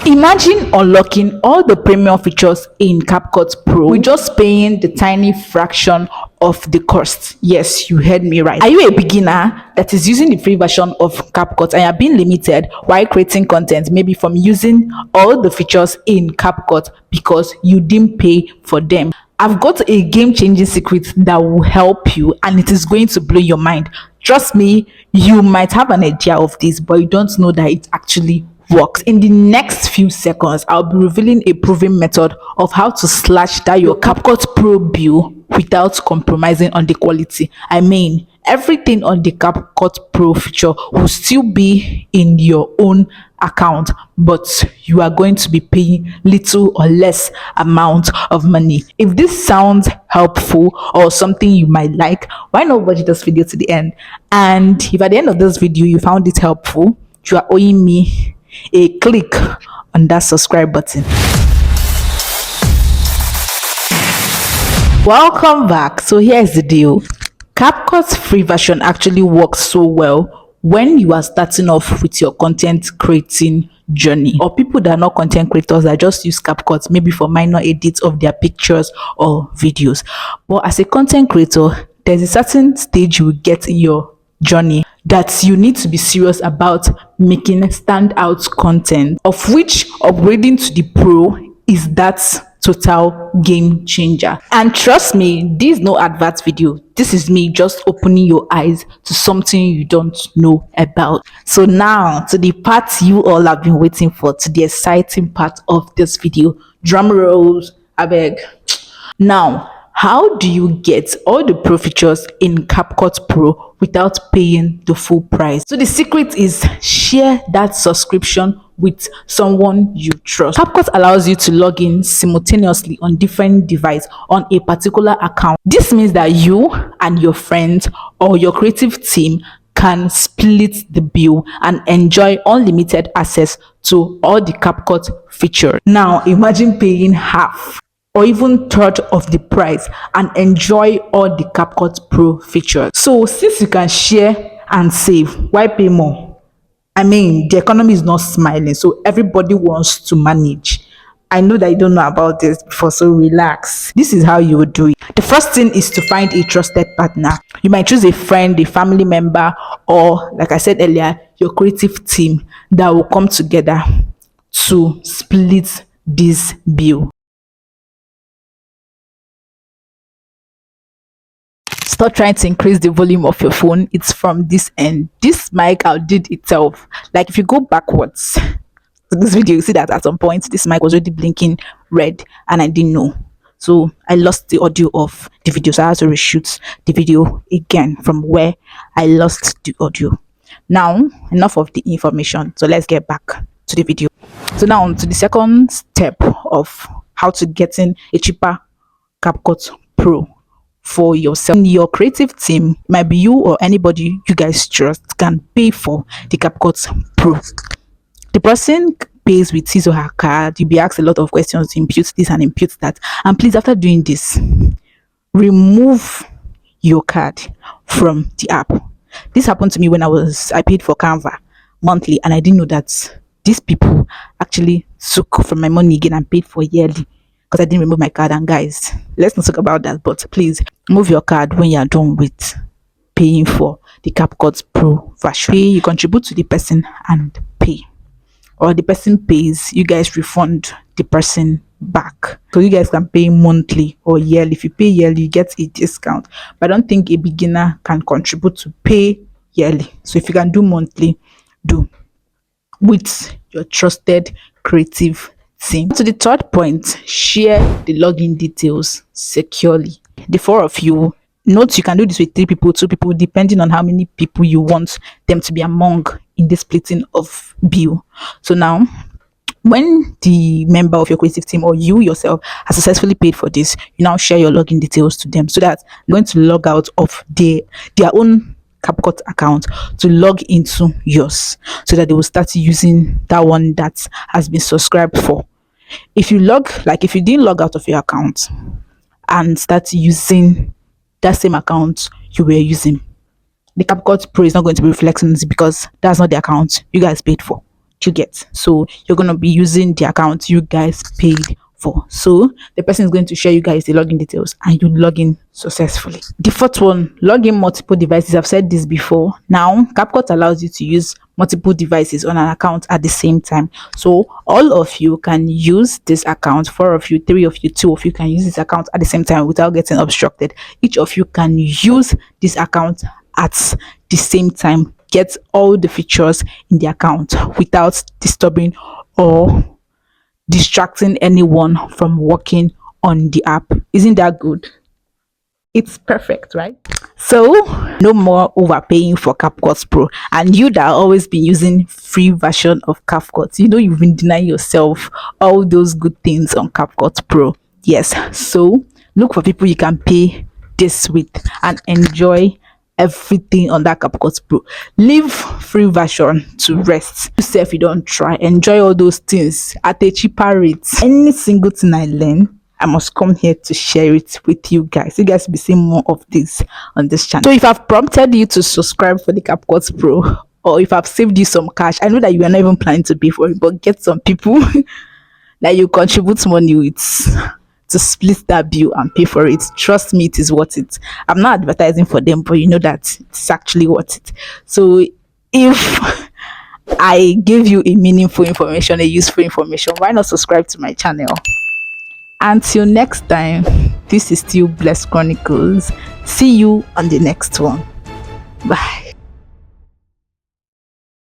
Imagine unlocking all the premium features in CapCut Pro with just paying the tiny fraction of the cost. Yes, you heard me right. Are you a beginner that is using the free version of CapCut and you're being limited while creating content, maybe from using all the features in CapCut because you didn't pay for them? I've got a game-changing secret that will help you and it is going to blow your mind. Trust me, you might have an idea of this, but you don't know that it actually works. In the next few seconds, I'll be revealing a proven method of how to slash that your CapCut Pro bill without compromising on the quality. I mean, everything on the CapCut Pro feature will still be in your own account, but you are going to be paying little or less amount of money. If this sounds helpful or something you might like, why not watch this video to the end? And if at the end of this video you found it helpful, you are owing me a click on that subscribe button. Welcome back. So here's the deal. CapCut's free version actually works so well when you are starting off with your content creating journey, or people that are not content creators that just use CapCut maybe for minor edits of their pictures or videos. But as a content creator, there's a certain stage you will get in your journey that you need to be serious about making standout content, of which upgrading to the Pro is that total game changer. And trust me, this is no advert video. This is me just opening your eyes to something you don't know about. So now to the part you all have been waiting for, to the exciting part of this video. Drum rolls, I beg. Now, how do you get all the pro features in CapCut Pro without paying the full price? So the secret is share that subscription with someone you trust. CapCut allows you to log in simultaneously on different devices on a particular account. This means that you and your friends or your creative team can split the bill and enjoy unlimited access to all the CapCut features. Now imagine paying half or even third of the price and enjoy all the CapCut Pro features. So since you can share and save, why pay more? I mean, the economy is not smiling, so everybody wants to manage. I know that you don't know about this before, so relax. This is how you would do it. The first thing is to find a trusted partner. You might choose a friend, a family member, or like I said earlier, your creative team that will come together to split this bill. Stop trying to increase the volume of your phone. It's from this end. This mic outdid itself. Like if you go backwards to this video, you see that at some point this mic was already blinking red and I didn't know. So I lost the audio of the video, so I had to reshoot the video again from where I lost the audio. Now enough of the information, so let's get back to the video. So now on to the second step of how to get in a cheaper CapCut Pro for yourself. Your creative team, might be you or anybody you guys trust, can pay for the CapCut Pro. The person pays with his or her card. You'll be asked a lot of questions, impute this and impute that. And please, after doing this, remove your card from the app. This happened to me when I paid for Canva monthly and I didn't know that these people actually took from my money again and paid for yearly, because I didn't remove my card. And guys, let's not talk about that, but please move your card when you're done with paying for the CapCut Pro version. Pay, you contribute to the person and pay, or the person pays, you guys refund the person back. So you guys can pay monthly or yearly. If you pay yearly, you get a discount, but I don't think a beginner can contribute to pay yearly. So if you can do monthly, do with your trusted creative team. To the third point, share the login details securely. The four of you, note you can do this with 3 people, 2 people, depending on how many people you want them to be among in this splitting of bill. So now, when the member of your creative team or you yourself has successfully paid for this, you now share your login details to them so that they're going to log out of their own CapCut account to log into yours, so that they will start using that one that has been subscribed for. If you didn't log out of your account and start using that same account you were using, the CapCut Pro is not going to be reflecting this, because that's not the account you guys paid for. You get, so you're going to be using the account you guys paid for. So the person is going to share you guys the login details and you log in successfully. The fourth one, log in multiple devices. I've said this before. Now CapCut allows you to use multiple devices on an account at the same time, so all of you can use this account. Four of you, three of you, two of you can use this account at the same time without getting obstructed. Each of you can use this account at the same time, get all the features in the account without disturbing or distracting anyone from working on the app. Isn't that good? It's perfect, right? So no more overpaying for CapCut Pro. And you that always been using free version of CapCut, you know you've been denying yourself all those good things on CapCut Pro. Yes, so look for people you can pay this with and enjoy everything on that CapCut Pro. Leave free version to rest. Yourself, you don't try. Enjoy all those things at a cheaper rate. Any single thing I learn, I must come here to share it with you guys. You guys will be seeing more of this on this channel. So if I've prompted you to subscribe for the CapCut Pro, or if I've saved you some cash, I know that you are not even planning to pay for it, but get some people that you contribute money with to split that bill and pay for it. Trust me, it is worth it. I'm not advertising for them, but you know that it's actually worth it. So if I give you a meaningful information, a useful information, why not subscribe to my channel? Until next time, this is still Blessed Chronicles. See you on the next one. Bye.